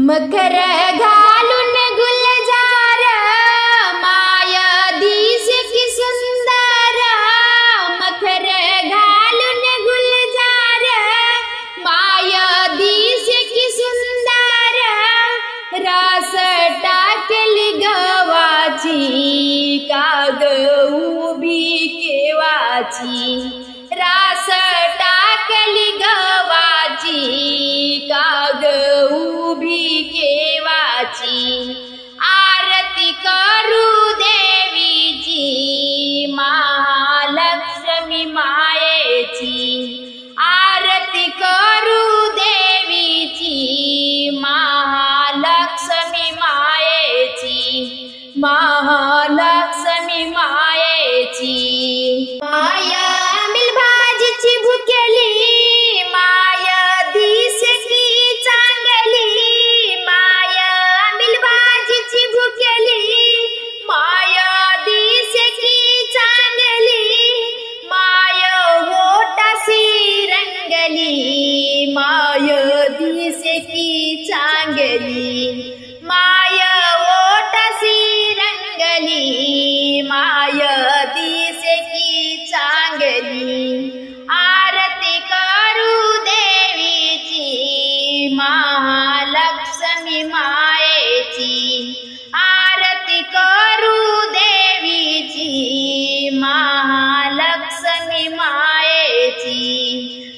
मखर घालून गुलजार माया दिसती सुंदर, मखर घालून गुलजार माया दिसती सुंदर, रास टाकली गवाची काग उभी केवाची, रास टाकली गवाची काग उभी केवाची, आरती करू देवीची महालक्ष्मी मायेची, आरती करू देवीची महालक्ष्मी मायेची, महालक्ष्मी मायेची। माया आंबील भाजीची भुकेली माया दिसती चांगली, माया आंबील भाजीची भुकेली माया दिसती चांगली, माया ओटासी रंगली माया दिसती चांगली, माया ओटासी रंगली माया दिसती चांगली, आरती करू देवीची महालक्ष्मी मायेची, आरती करू देवीची महालक्ष्मी मायेची,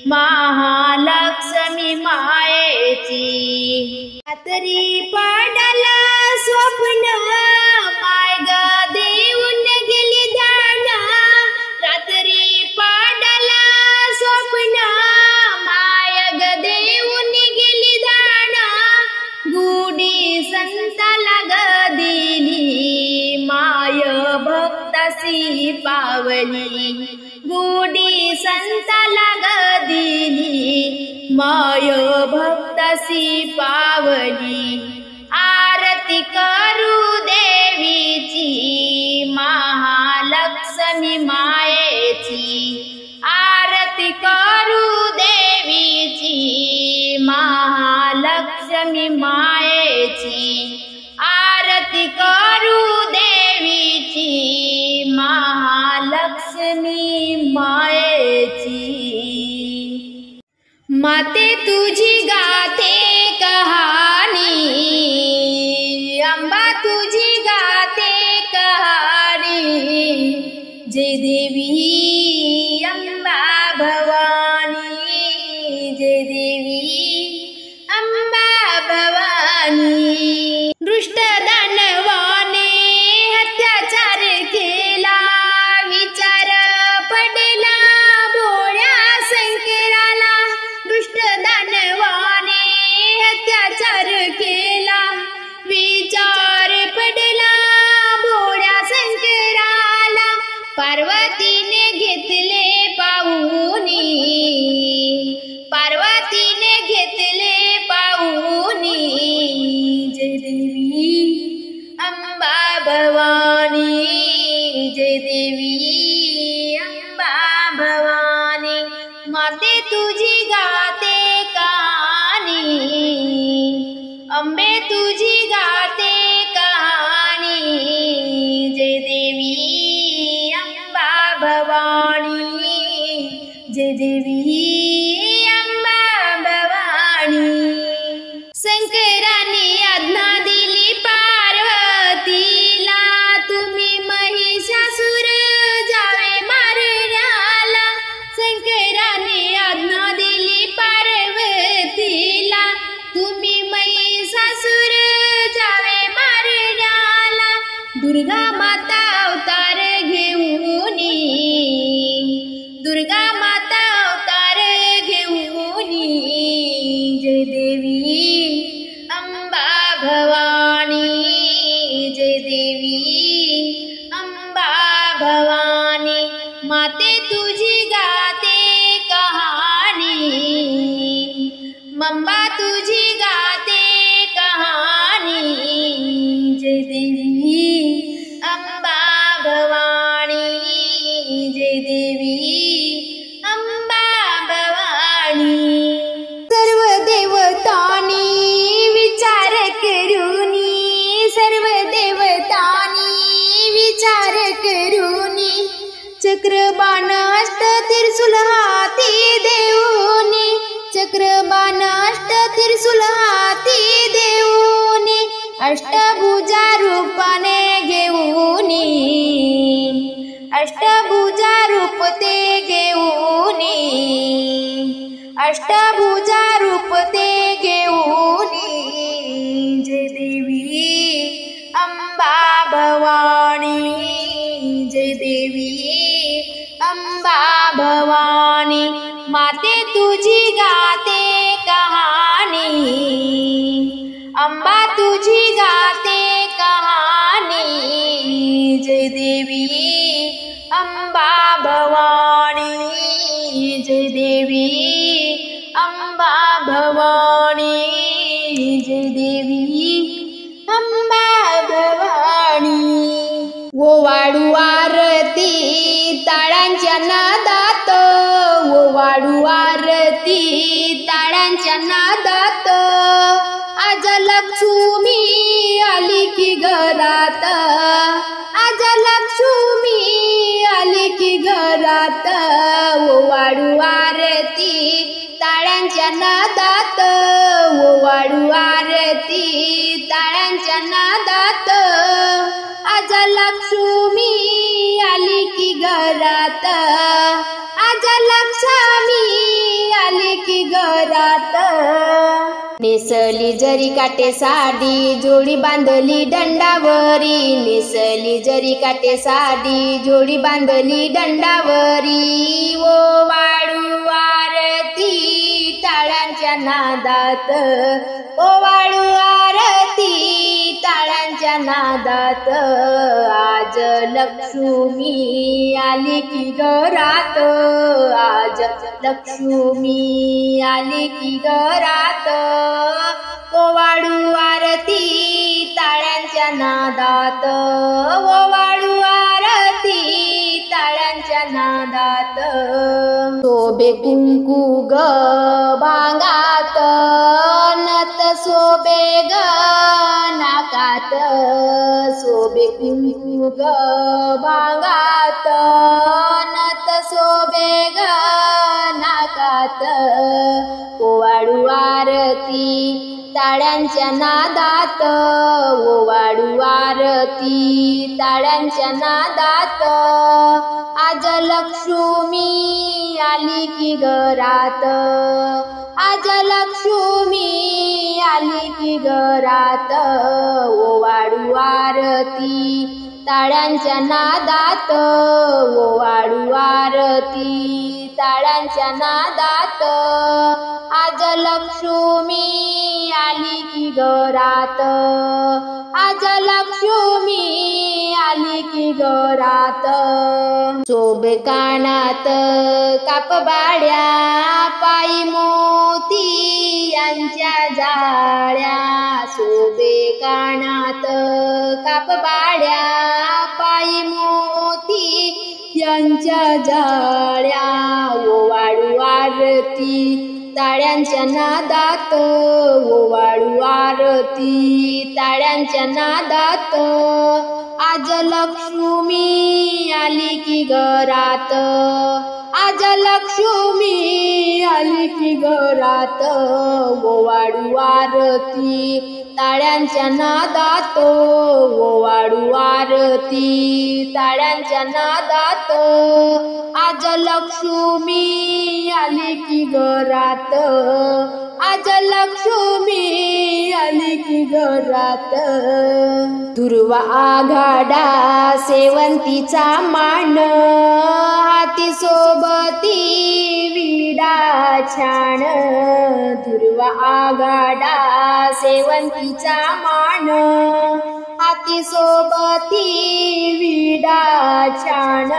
महालक्ष्मी मायेची। रात्री पडल स्वप्न माय ग देऊन गेली ध्यान, रात्री पडल स्वप्न माय ग देऊन गेली ध्यान, गुढी संताला ग दिली माय भक्तासी पावली, गुढी संताला ग दिली माय भक्तासी पावली, आरती करू देवीची महालक्ष्मी मायेची, आरती करू देवीची महालक्ष्मी मायेची, आरती करू देवीची महालक्ष्मी मायेची। माते तुझी गाते कहाणी अंबा तुझी गाते कहाणी, जय देवी अंबा भवानी, जय देवी अंबा भवानी। दृष्ट दानवाने अत्याचार केला, विचार पडला भोळ्या शंकराला, दृष्ट दानवाने अत्याचार केला, विचार पडला भोळ्या शंकराला, पार्वतीने घेतले पाऊनी, पार्वतीने घेतले पाऊनी, जय देवी अंबा भवानी, जय देवी अंबा भवानी। माते तुझी गाते कहाणी अंबे तुझी गाते कहाणी, जय देवी अंबा भवानी, जय देवी अंबा भवानी। शंकराने आज्ञा दिली पार्वतीला, तुम्ही महिषासुर जावे मारण्याला, शंकराने आज्ञा दिली पार्वतीला, तुम्ही महिषासुर जावे मारण्याला, दुर्गा माता अवतार घेऊनी, दुर्गा माता अवतार घेऊनी, जय देवी अंबा भवानी, जय देवी अंबा भवानी। माते तुझी गाते कहाणी मंबा तुझी गाते कहाणी, जय देवी अंबा भवानी, जय देवी अंबा भवानी। सर्व देवतांनी विचार चक्रबाण अष्ट त्रिशूल हाती देऊनी, चक्रबाण अष्ट त्रिशूल हाती देऊनी, अष्टभुजा रूपाने घेऊनी, अष्टभुजा रूप ते घेऊनी, अष्टभुजा रूप ते घेऊनी, जय देवी अंबा भवानी, जय देवी अंबा भवानी, माते तुझी गाते कहाणी, अंबा तुझी गाते कहाणी, जय देवी अंबा भवानी, जय देवी अंबा भवानी, जय देवी अंबा भवानी। ओवाळू आरती टाळ्यांच्या नादात, ओवाळू आरती टाळ्यांच्या नादात, आज लक्ष्मी आली की घरात, आज लक्ष्मी आली की घरात, ओवाळू आरती टाळ्यांच्या नादात, ओवाळू आरती टाळ्यांच्या नादात, आज लक्ष्मी आली की घरात, आज लक्ष्मी आली की घरात। नेसली जरी काटे साडी जोडी बांधली दंडावरी, नेसली जरी काटे साडी जोडी बांधली दंडावरी, ओवाळू आरती टाळ्यांच्या नादात, ओवाळू आरती टाळ्यांच्या नादात, आज लक्ष्मी आली की घरात, आज लक्ष्मी आली की घरात, ओवाळू आरती टाळ्यांच्या नादात, ओवाळू आरती टाळ्यांच्या नादात, शोभे कुंकू ग भांगात, नत शोभे ग नाकात, शोभे कुंकू ग भांगात, नत शोभे ग नाकात, ओवाळू आरती टाळ्यांच्या नादात, ओवाळू आरती टाळ्यांच्या नादात, आज लक्ष्मी आली की घरात, आज लक्ष्मी आली की घरात, ओवाळू आरती टाळ्यांच्या नादात, ओवाळू आरती टाळ्यांच्या नादात, आज लक्ष्मी आली की घरात, आज लक्ष्मी आली की घरात, शोभे कानात कापबाड्या, पायी मोती यांच्या जाळ्या, शोभे कानात कापबाड्या, पायी मोती यांच्या जाळ्या, ओवाळू आरती टाळ्यांच्या नादात, ओवाळू आरती टाळ्यांच्या नादात, आज लक्ष्मी आली की घरात, आज लक्ष्मी आली की घरात, ओवाळू आरती टाळ्यांच्या नादात, ओवाळू आरती टाळ्यांच्या नादात, आज लक्ष्मी आली की घरात, आज लक्ष्मी आली की घरात। दुर्वा आघाडा सेवंतीचा मान, हाती सोबती विडा छान, दुर्वा आघाडा सेवंतीचा मान, हाती सोबती विडा छान,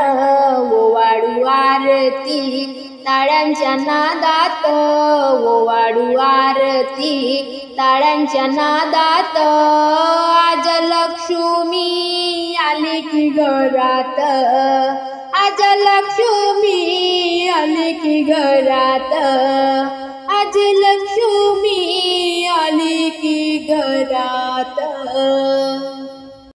ओवाळू आरती टाळ्यांच्या नादात, ओवाळू आरती टाळ्यांच्या नादात, आज लक्ष्मी आली की घरात, आज लक्ष्मी आली की घरात, आज लक्ष्मी